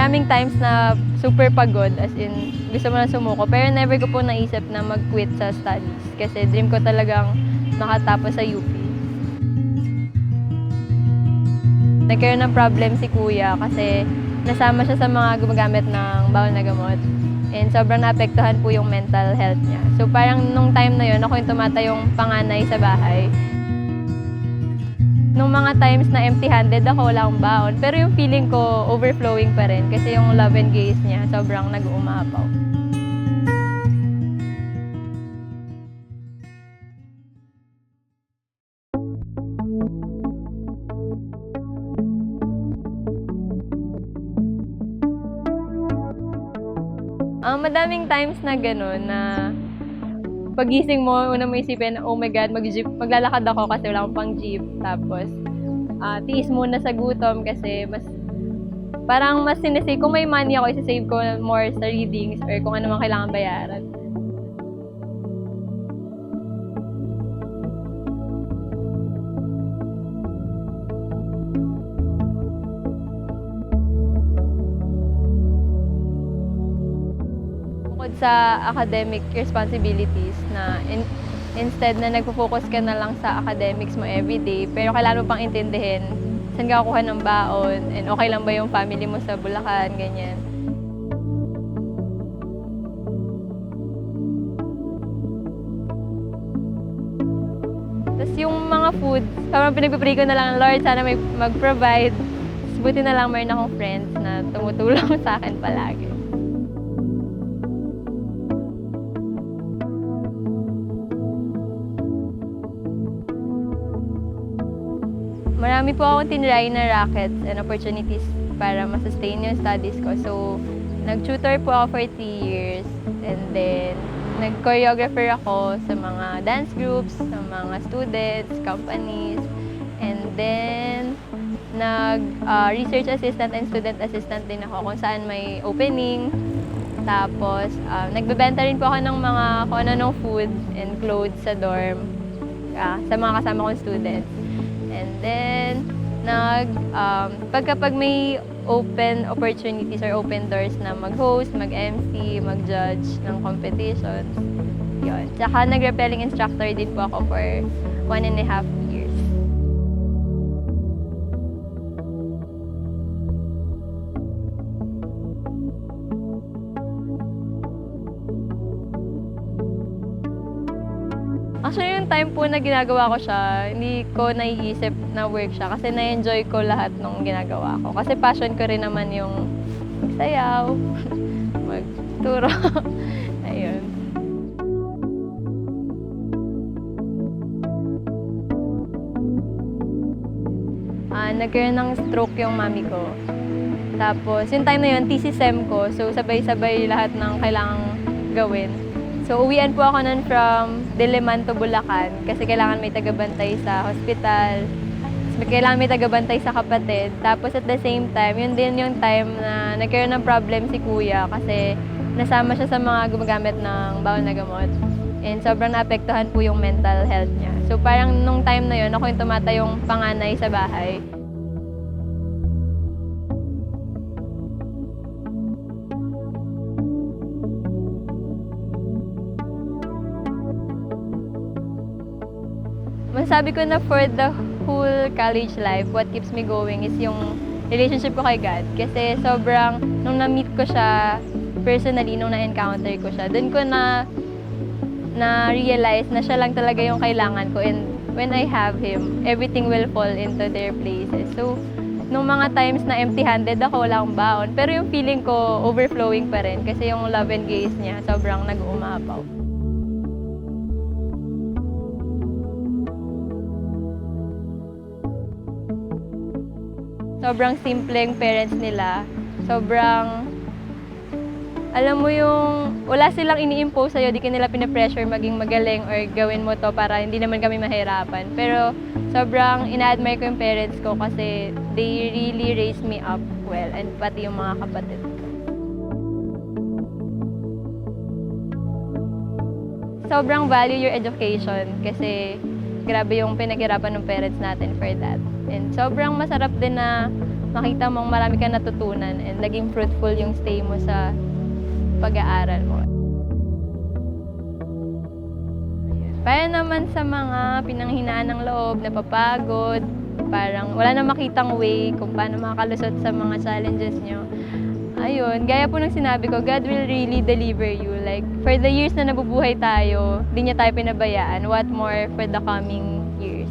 maraming times na super pagod, as in gusto mo na sumuko. Pero never ko po naisip na mag-quit sa studies kasi dream ko talagang makatapos sa UP. Nagkaroon ng problem si kuya kasi nasama siya sa mga gumagamit ng bawal na gamot. And sobrang naapektuhan po yung mental health niya. So parang nung time na yun, ako yung tumatayong panganay sa bahay. Nung mga times na empty-handed ako, wala akong baon. Pero yung feeling ko, overflowing pa rin. Kasi yung love and gaze niya, sobrang nag-uumapaw. Madaming times na gano'n na pagising mo, una mo isipin, oh my God, maglalakad ako kasi wala akong pang jeep. Tapos, tiis muna sa gutom kasi parang mas sinisave. Kung may money ako, isisave ko more sa readings or kung ano man kailangan bayaran. Bukod sa academic responsibilities na instead na nagpo-focus ka na lang sa academics mo everyday, pero kailangan mo pang intindihin saan ka kukuha ng baon and okay lang ba yung family mo sa Bulacan, ganyan. Tapos yung mga food, parang pinagpipray ko na lang, Lord, sana may mag-provide. Buti na lang mayroon akong friends na tumutulong sa akin palagi. Marami po akong tinry na rackets and opportunities para masustain yung studies ko. So, nag-tutor po ako for 3 years and then nag-choreographer ako sa mga dance groups, sa mga students, companies, and then nag-research assistant and student assistant din ako kung saan may opening. Tapos, nagbebenta rin po ako ng mga kung ano-anong food and clothes sa dorm sa mga kasama kong students. And then, pag may open opportunities or open doors na mag-host, mag-MC, mag-judge ng competitions, yun. Tsaka nag-rappelling instructor din po ako for 1.5 years. Actually, yung time po na ginagawa ko siya, hindi ko naiisip na work siya kasi na-enjoy ko lahat ng ginagawa ko. Kasi passion ko rin naman yung magsayaw, magturo, ayun. Nagkaroon ng stroke yung mami ko. Tapos, yung time na yun, thesis sem ko. So, sabay-sabay lahat ng kailangang gawin. So, uwian po ako nun from Diliman to Bulacan kasi kailangan may tagabantay sa hospital, kailangan may tagabantay sa kapatid. Tapos at the same time, yun din yung time na nagkaroon ng problem si kuya kasi nasama siya sa mga gumagamit ng bawal na gamot. And sobrang naapektuhan po yung mental health niya. So parang nung time na yun, ako yung tumatayong panganay sa bahay. Masasabi ko na for the whole college life, what keeps me going is yung relationship ko kay God. Kasi sobrang, nung na-meet ko siya personally, nung na-encounter ko siya, dun ko na-realize na siya lang talaga yung kailangan ko. And when I have Him, everything will fall into their places. So, nung mga times na empty-handed ako, wala akong baon. Pero yung feeling ko, overflowing pa rin. Kasi yung love and gaze niya, sobrang nag-uumapaw. Sobrang simpleng parents nila. Sobrang, alam mo yung, wala silang ini-impose sa'yo, di ka nila pinapressure maging magaling or gawin mo to para hindi naman kami mahirapan. Pero sobrang ina-admire ko yung parents ko kasi they really raised me up well and pati yung mga kapatid ko. Sobrang value your education kasi grabe yung pinaghirapan ng parents natin for that. And sobrang masarap din na makita mong marami kang natutunan and naging fruitful yung stay mo sa pag-aaral mo. Para naman sa mga pinanghinaan ng loob, napapagod, parang wala na makitang way kung paano makakalusot sa mga challenges nyo. Ayun, gaya po ng sinabi ko, God will really deliver you. Like, for the years na nabubuhay tayo, di niya tayo pinabayaan. What more for the coming years?